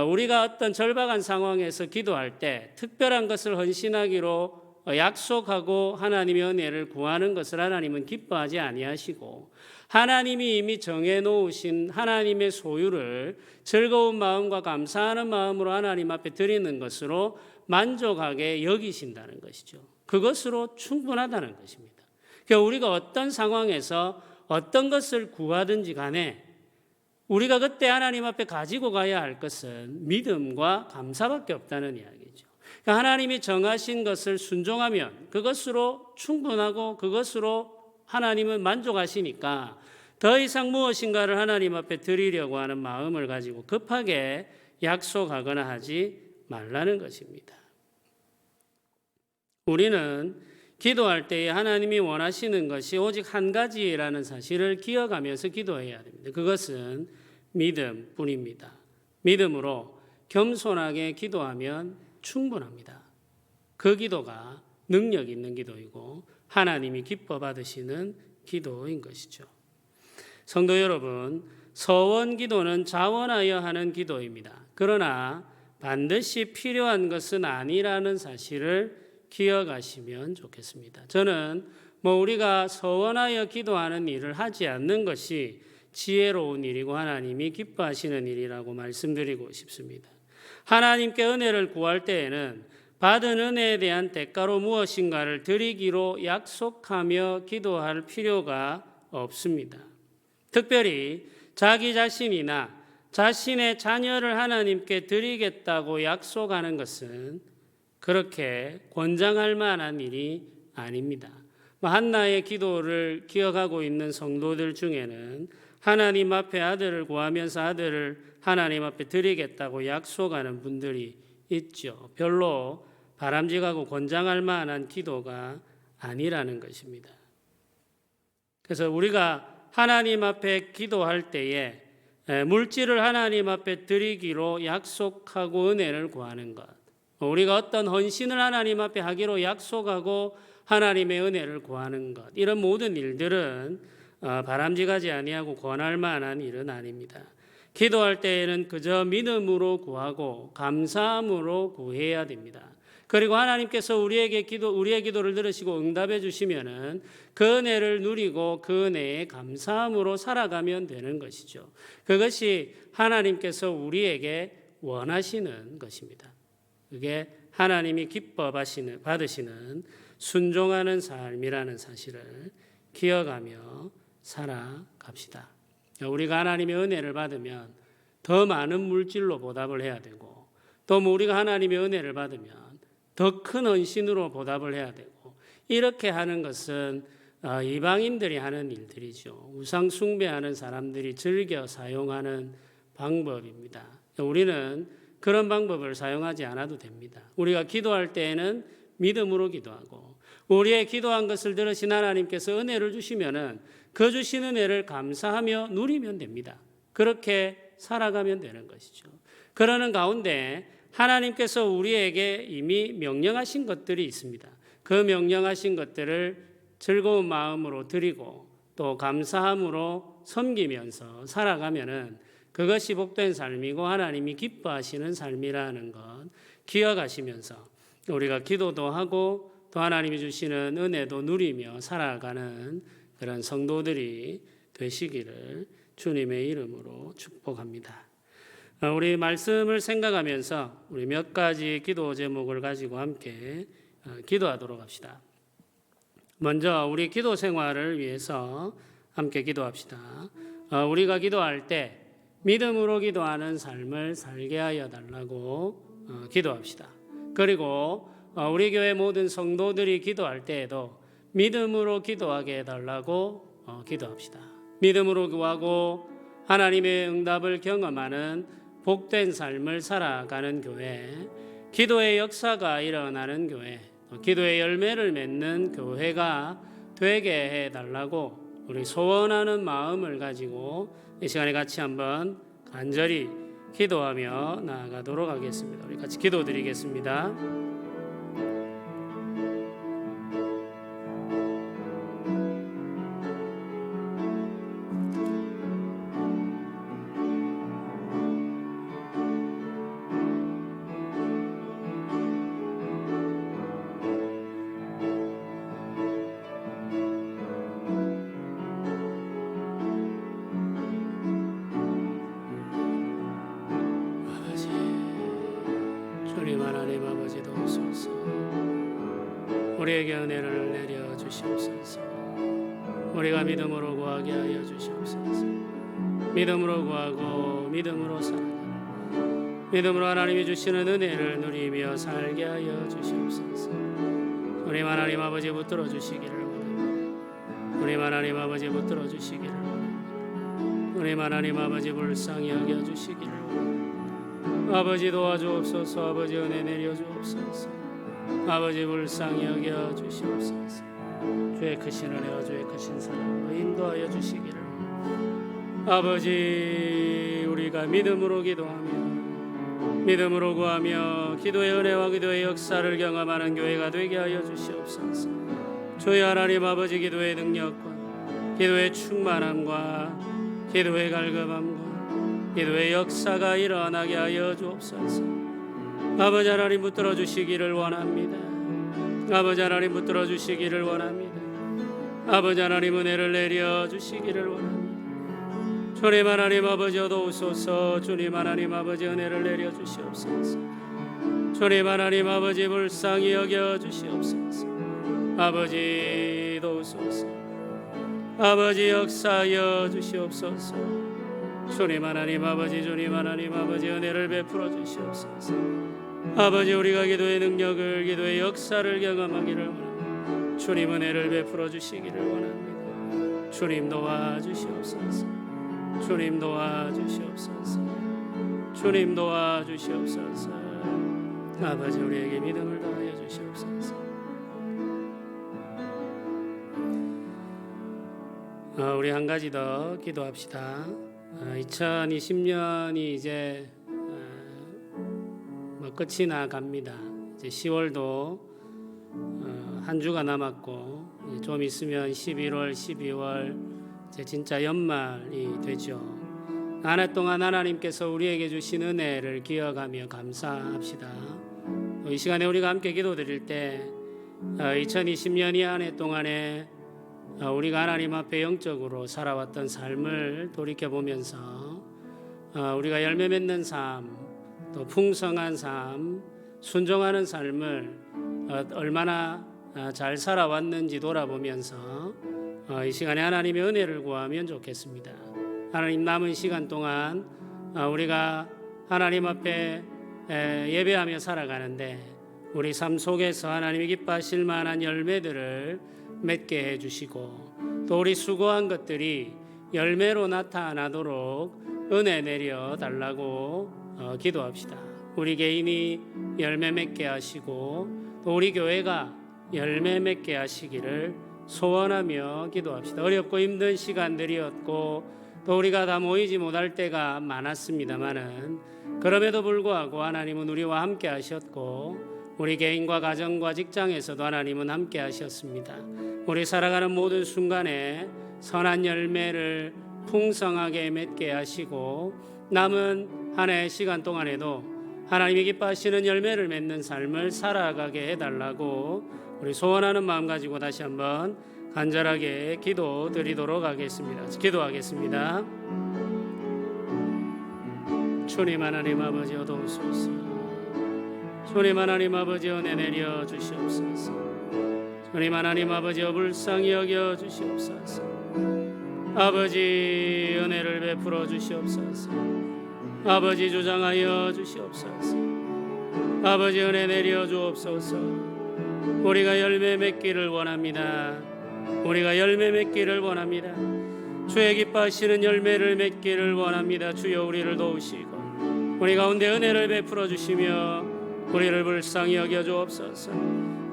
우리가 어떤 절박한 상황에서 기도할 때 특별한 것을 헌신하기로 약속하고 하나님의 은혜를 구하는 것을 하나님은 기뻐하지 아니하시고 하나님이 이미 정해 놓으신 하나님의 소유를 즐거운 마음과 감사하는 마음으로 하나님 앞에 드리는 것으로 만족하게 여기신다는 것이죠. 그것으로 충분하다는 것입니다. 그러니까 우리가 어떤 상황에서 어떤 것을 구하든지 간에 우리가 그때 하나님 앞에 가지고 가야 할 것은 믿음과 감사밖에 없다는 이야기죠. 그러니까 하나님이 정하신 것을 순종하면 그것으로 충분하고 그것으로 하나님은 만족하시니까 더 이상 무엇인가를 하나님 앞에 드리려고 하는 마음을 가지고 급하게 약속하거나 하지 말라는 것입니다. 우리는 기도할 때에 하나님이 원하시는 것이 오직 한 가지라는 사실을 기억하면서 기도해야 됩니다. 그것은 믿음뿐입니다. 믿음으로 겸손하게 기도하면 충분합니다. 그 기도가 능력 있는 기도이고 하나님이 기뻐 받으시는 기도인 것이죠. 성도 여러분, 서원 기도는 자원하여 하는 기도입니다. 그러나 반드시 필요한 것은 아니라는 사실을 기억하시면 좋겠습니다. 저는 우리가 서원하여 기도하는 일을 하지 않는 것이 지혜로운 일이고 하나님이 기뻐하시는 일이라고 말씀드리고 싶습니다. 하나님께 은혜를 구할 때에는 받은 은혜에 대한 대가로 무엇인가를 드리기로 약속하며 기도할 필요가 없습니다. 특별히 자기 자신이나 자신의 자녀를 하나님께 드리겠다고 약속하는 것은 그렇게 권장할 만한 일이 아닙니다. 한나의 기도를 기억하고 있는 성도들 중에는 하나님 앞에 아들을 구하면서 아들을 하나님 앞에 드리겠다고 약속하는 분들이 있죠. 별로 바람직하고 권장할 만한 기도가 아니라는 것입니다. 그래서 우리가 하나님 앞에 기도할 때에 물질을 하나님 앞에 드리기로 약속하고 은혜를 구하는 것, 우리가 어떤 헌신을 하나님 앞에 하기로 약속하고 하나님의 은혜를 구하는 것, 이런 모든 일들은 바람직하지 아니하고 권할 만한 일은 아닙니다. 기도할 때에는 그저 믿음으로 구하고 감사함으로 구해야 됩니다. 그리고 하나님께서 우리의 기도를 들으시고 응답해 주시면은 그 은혜를 누리고 그 은혜에 감사함으로 살아가면 되는 것이죠. 그것이 하나님께서 우리에게 원하시는 것입니다. 그게 하나님이 받으시는 순종하는 삶이라는 사실을 기억하며 살아갑시다. 우리가 하나님의 은혜를 받으면 더 많은 물질로 보답을 해야 되고, 또 우리가 하나님의 은혜를 받으면 더 큰 헌신으로 보답을 해야 되고, 이렇게 하는 것은 이방인들이 하는 일들이죠. 우상 숭배하는 사람들이 즐겨 사용하는 방법입니다. 우리는 그런 방법을 사용하지 않아도 됩니다. 우리가 기도할 때에는 믿음으로 기도하고, 우리의 기도한 것을 들으신 하나님께서 은혜를 주시면은 그 주신 은혜를 감사하며 누리면 됩니다. 그렇게 살아가면 되는 것이죠. 그러는 가운데 하나님께서 우리에게 이미 명령하신 것들이 있습니다. 그 명령하신 것들을 즐거운 마음으로 드리고 또 감사함으로 섬기면서 살아가면은 그것이 복된 삶이고 하나님이 기뻐하시는 삶이라는 것 기억하시면서 우리가 기도도 하고 또 하나님이 주시는 은혜도 누리며 살아가는 그런 성도들이 되시기를 주님의 이름으로 축복합니다. 우리 말씀을 생각하면서 우리 몇 가지 기도 제목을 가지고 함께 기도하도록 합시다. 먼저 우리 기도 생활을 위해서 함께 기도합시다. 우리가 기도할 때 믿음으로 기도하는 삶을 살게 하여 달라고 기도합시다. 그리고 우리 교회 모든 성도들이 기도할 때에도 믿음으로 기도하게 해달라고 기도합시다. 믿음으로 구하고 하나님의 응답을 경험하는 복된 삶을 살아가는 교회, 기도의 역사가 일어나는 교회, 기도의 열매를 맺는 교회가 되게 해달라고 우리 소원하는 마음을 가지고 이 시간에 같이 한번 간절히 기도하며 나아가도록 하겠습니다. 우리 같이 기도드리겠습니다. 주님 하나님 아버지 도우소서. 우리에게 은혜를 내려 주시옵소서. 우리가 믿음으로 구하게 하여 주시옵소서. 믿음으로 구하고 믿음으로 살아가 믿음으로 하나님이 주시는 은혜를 누리며 살게 하여 주시옵소서. 주님 하나님 아버지 붙들어 주시기를 원합니다. 주님 하나님 아버지 붙들어 주시기를 원합니다. 주님 하나님 아버지 불쌍히 여겨 주시기를 원합니다. 아버지 도와주옵소서. 아버지 은혜 내려주옵소서. 아버지 불쌍히 여겨 주시옵소서. 주의 크신 은혜와 주의 크신 사랑으로 인도하여 주시기를. 아버지 우리가 믿음으로 기도하며 믿음으로 구하며 기도의 은혜와 기도의 역사를 경험하는 교회가 되게 하여 주시옵소서. 주의 하나님 아버지 기도의 능력과 기도의 충만함과 기도의 갈급함과 기도의 역사가 일어나게 하여 주옵소서. 아버지 하나님 붙들어 주시기를 원합니다. 아버지 하나님 붙들어 주시기를 원합니다. 아버지 하나님 은혜를 내려 주시기를 원합니다. 주님 하나님 아버지 도우소서. 주님 하나님 아버지 은혜를 내려 주시옵소서. 주님 하나님 아버지 불쌍히 여겨 주시옵소서. 아버지 도우소서. 아버지 역사하여 주시옵소서. 주님 하나님 아버지 주님 하나님 아버지 은혜를 베풀어 주시옵소서. 아버지 우리가 기도의 능력을 기도의 역사를 경험하기를 원합니다. 주님 은혜를 베풀어 주시기를 원합니다. 주님 도와주시옵소서. 주님 도와주시옵소서. 주님 도와주시옵소서. 아버지 우리에게 믿음을 더하여 주시옵소서. 우리 한 가지 더 기도합시다. 2020년이 이제 끝이 나 갑니다. 이제 10월도 한 주가 남았고 이제 좀 있으면 11월, 12월 이제 진짜 연말이 되죠. 한 해 동안 하나님께서 우리에게 주신 은혜를 기억하며 감사합시다. 이 시간에 우리가 함께 기도드릴 때 2020년 이 한 해 동안에 우리가 하나님 앞에 영적으로 살아왔던 삶을 돌이켜보면서 우리가 열매 맺는 삶, 또 풍성한 삶, 순종하는 삶을 얼마나 잘 살아왔는지 돌아보면서 이 시간에 하나님의 은혜를 구하면 좋겠습니다. 하나님, 남은 시간 동안 우리가 하나님 앞에 예배하며 살아가는데 우리 삶 속에서 하나님이 기뻐하실 만한 열매들을 맺게 해주시고 또 우리 수고한 것들이 열매로 나타나도록 은혜 내려 달라고 기도합시다. 우리 개인이 열매 맺게 하시고 또 우리 교회가 열매 맺게 하시기를 소원하며 기도합시다. 어렵고 힘든 시간들이었고 또 우리가 다 모이지 못할 때가 많았습니다마는 그럼에도 불구하고 하나님은 우리와 함께 하셨고 우리 개인과 가정과 직장에서도 하나님은 함께 하셨습니다. 우리 살아가는 모든 순간에 선한 열매를 풍성하게 맺게 하시고 남은 한 해 시간 동안에도 하나님이 기뻐하시는 열매를 맺는 삶을 살아가게 해달라고 우리 소원하는 마음 가지고 다시 한번 간절하게 기도드리도록 하겠습니다. 기도하겠습니다. 주님 하나님 아버지 어도소서. 주님 하나님 아버지 은혜 내려 주시옵소서. 주님 하나님 아버지 불쌍히 여겨 주시옵소서. 아버지 은혜를 베풀어 주시옵소서. 아버지 주장하여 주시옵소서. 아버지 은혜 내려 주옵소서. 우리가 열매 맺기를 원합니다. 우리가 열매 맺기를 원합니다. 주의 기뻐하시는 열매를 맺기를 원합니다. 주여 우리를 도우시고 우리 가운데 은혜를 베풀어 주시며 우리를 불쌍히 여겨 주옵소서.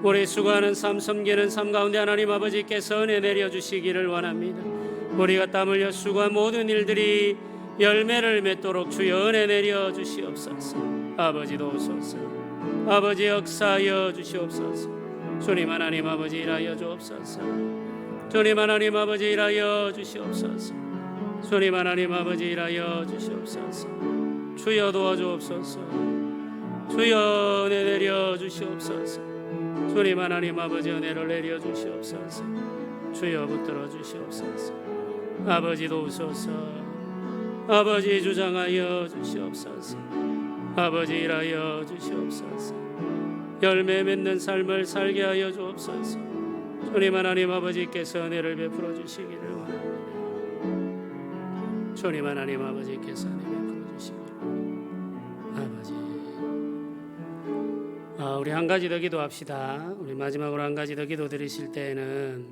우리 수고하는 삶, 섬기는 삶 가운데 하나님 아버지께서 은혜 내려 주시기를 원합니다. 우리가 땀 흘려 수고한 모든 일들이 열매를 맺도록 주여 은혜 내려 주시옵소서. 아버지 도우소서. 아버지 역사하여 주시옵소서. 주님 하나님 아버지 일하여 주옵소서. 주님 하나님 아버지 일하여 주시옵소서. 주님 하나님 아버지 일하여 주시옵소서. 주여 도와주옵소서. 주여 은혜 내려 주시옵소서. 주님 하나님 아버지 은혜를 내려 주시옵소서. 주여 붙들어 주시옵소서. 아버지 도우소서. 아버지 주장하여 주시옵소서. 아버지 일하여 주시옵소서. 열매 맺는 삶을 살게 하여 주옵소서. 주님 하나님 아버지께서 은혜를 베풀어 주시기를 원합니다. 주님 하나님 아버지께서 은혜 베풀어 주시기를 아버지. 우리 한 가지 더 기도합시다. 우리 마지막으로 한 가지 더 기도 드리실 때에는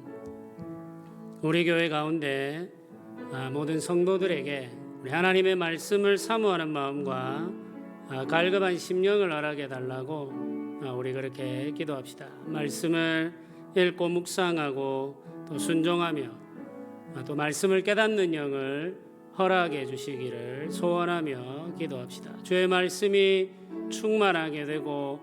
우리 교회 가운데 모든 성도들에게 우리 하나님의 말씀을 사모하는 마음과 갈급한 심령을 허락해 달라고 우리 그렇게 기도합시다. 말씀을 읽고 묵상하고 또 순종하며 또 말씀을 깨닫는 영을 허락해 주시기를 소원하며 기도합시다. 주의 말씀이 충만하게 되고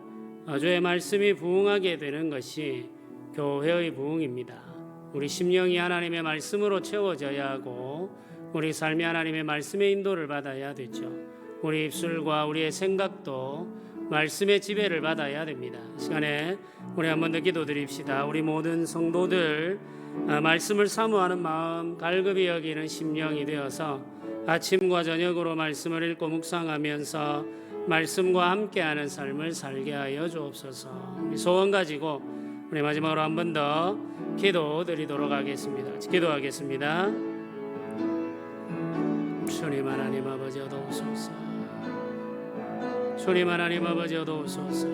주의 말씀이 부흥하게 되는 것이 교회의 부흥입니다. 우리 심령이 하나님의 말씀으로 채워져야 하고 우리 삶이 하나님의 말씀의 인도를 받아야 되죠. 우리 입술과 우리의 생각도 말씀의 지배를 받아야 됩니다. 이 시간에 우리 한 번 더 기도드립시다. 우리 모든 성도들 말씀을 사모하는 마음, 갈급히 여기는 심령이 되어서 아침과 저녁으로 말씀을 읽고 묵상하면서 말씀과 함께하는 삶을 살게 하여 주옵소서. 우리 소원 가지고 우리 마지막으로 한 번 더 기도드리도록 하겠습니다. 기도하겠습니다. 주님 하나님 아버지 어도소서. 주님 하나님 아버지 어도소서.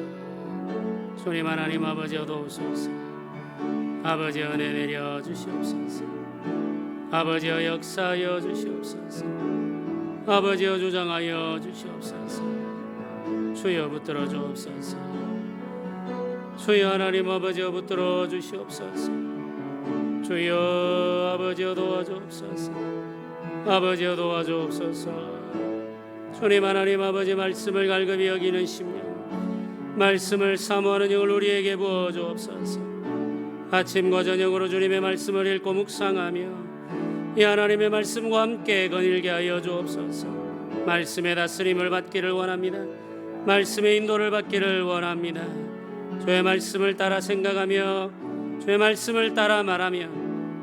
주님 하나님 아버지 어도소서. 아버지 은혜 내려 주시옵소서. 아버지여 역사하여 주시옵소서. 아버지여 주장하여 주시옵소서. 주여 붙들어 주옵소서. 주여 하나님 아버지여 붙들어 주시옵소서. 주여 아버지여 도와주옵소서. 아버지여 도와주옵소서. 주님 하나님 아버지, 말씀을 갈급히 여기는 심령, 말씀을 사모하는 영을 우리에게 부어 주옵소서. 아침과 저녁으로 주님의 말씀을 읽고 묵상하며 이 하나님의 말씀과 함께 거닐게 하여 주옵소서. 말씀의 다스림을 받기를 원합니다. 말씀의 인도를 받기를 원합니다. 주의 말씀을 따라 생각하며 주의 말씀을 따라 말하며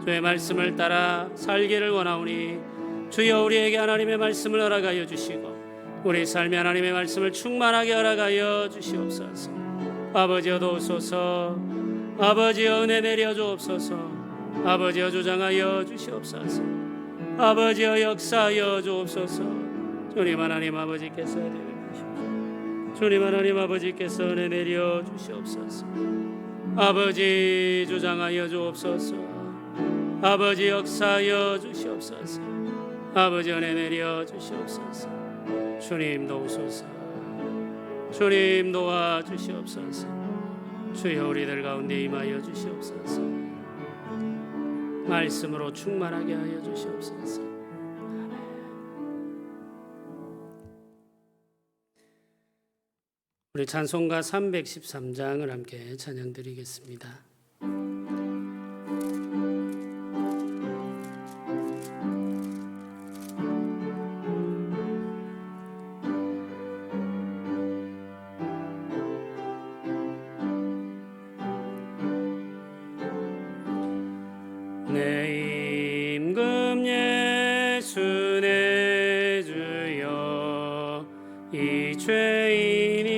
주의 말씀을 따라 살기를 원하오니 주여 우리에게 하나님의 말씀을 허락하여 주시고 우리 삶에 하나님의 말씀을 충만하게 허락하여 주시옵소서. 아버지여 도우소서. 아버지여 은혜 내려 주옵소서. 아버지여 주장하여 주시옵소서. 아버지여 역사하여 주옵소서. 주님 하나님 아버지께서 은혜 내려 주시옵소서. 주님 하나님 아버지께서 은혜 내려 주시옵소서. 아버지 주장하여 주옵소서. 아버지 역사하여 주시옵소서. 아버지 은혜 내려 주시옵소서. 주님 도우소서. 주님 도와 주시옵소서. 주여 우리들 가운데 임하여 주시옵소서. 말씀으로 충만하게 하여 주시옵소서. 우리 찬송가 313장을 함께 찬양드리겠습니다. 내 임금 예수 내 주여, 이 죄인이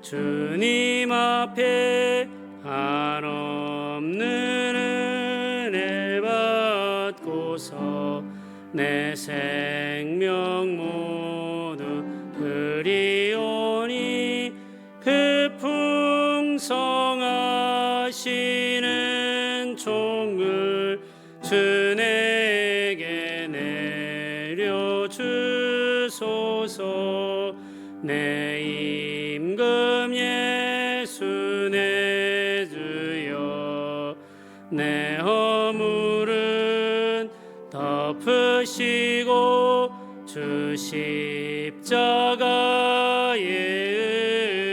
주님 앞에 한없는 은혜 받고서 내 생명 모두 드리오니 그 풍성하시는 종을 주 내게 내려주소서. 내 임금 예수 내 주여, 내 허물은 덮으시고 주 십자가에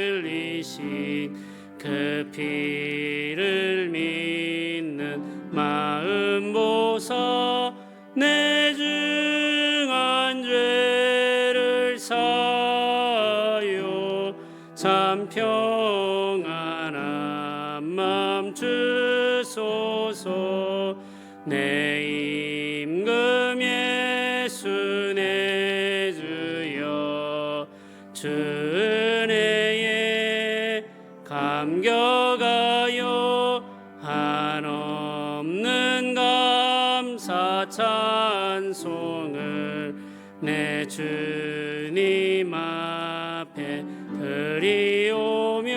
흘리신 그 피를 믿는 마음 보사 내 중한 죄를 사하여 참 평안한 맘 주소서. 내 임금 예수 내 주여, 주 은혜에 감격하여 한없는 감사 찬송을 내 주님 앞에 드리오며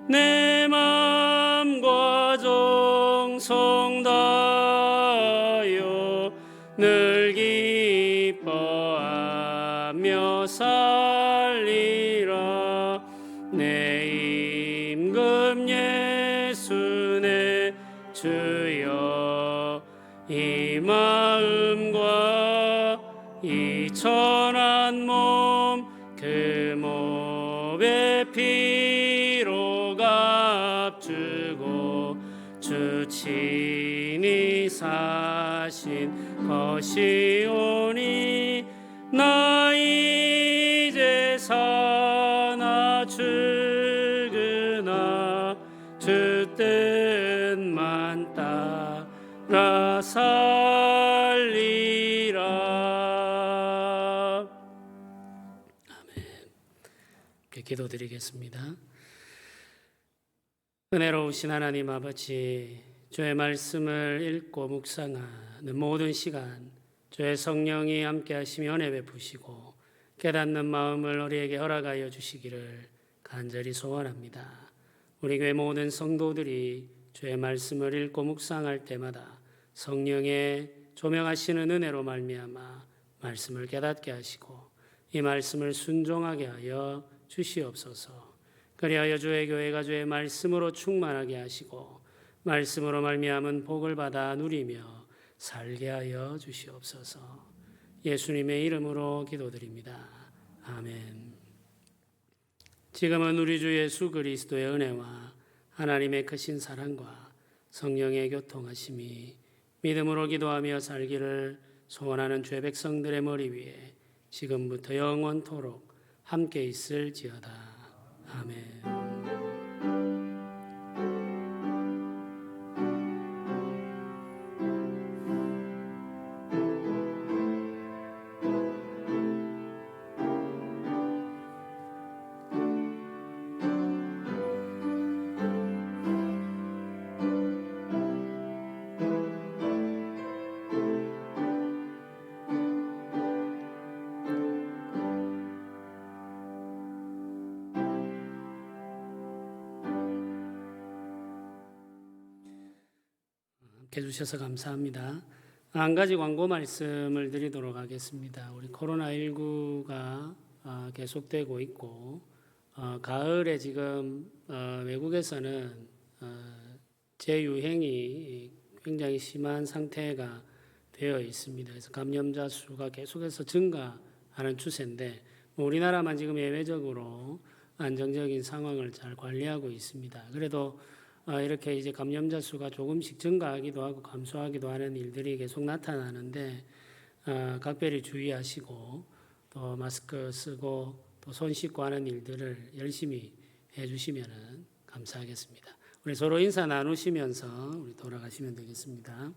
내 맘과 정성 다하여 늘 기뻐하며 살리라. 내 임금 예수 내 주여, 이 마음과 이 천한 몸 그 몸의 피로 값주고 주 친히 사신 것이오니 나 이제 사나 죽으나 주 뜻만 따라 살리라. 아멘. 기도드리겠습니다. 은혜로우신 하나님 아버지, 주의 말씀을 읽고 묵상하는 모든 시간 주의 성령이 함께 하시며 은혜 베푸시고 깨닫는 마음을 우리에게 허락하여 주시기를 간절히 소원합니다. 우리 교회 모든 성도들이 주의 말씀을 읽고 묵상할 때마다 성령의 조명하시는 은혜로 말미암아 말씀을 깨닫게 하시고 이 말씀을 순종하게 하여 주시옵소서. 그리하여 주의 교회가 주의 말씀으로 충만하게 하시고 말씀으로 말미암은 복을 받아 누리며 살게 하여 주시옵소서. 예수님의 이름으로 기도드립니다. 아멘. 지금은 우리 주 예수 그리스도의 은혜와 하나님의 크신 사랑과 성령의 교통하심이 믿음으로 기도하며 살기를 소원하는 죄 백성들의 머리 위에 지금부터 영원토록 함께 있을지어다. 아멘. 함께 해주셔서 감사합니다. 한 가지 광고 말씀을 드리도록 하겠습니다. 우리 코로나19가 계속되고 있고 가을에 지금 외국에서는 재유행이 굉장히 심한 상태가 되어 있습니다. 그래서 감염자 수가 계속해서 증가하는 추세인데 우리나라만 지금 예외적으로 안정적인 상황을 잘 관리하고 있습니다. 그래도 이렇게 이제 감염자 수가 조금씩 증가하기도 하고 감소하기도 하는 일들이 계속 나타나는데 각별히 주의하시고 또 마스크 쓰고 또 손 씻고 하는 일들을 열심히 해주시면 감사하겠습니다. 우리 서로 인사 나누시면서 우리 돌아가시면 되겠습니다.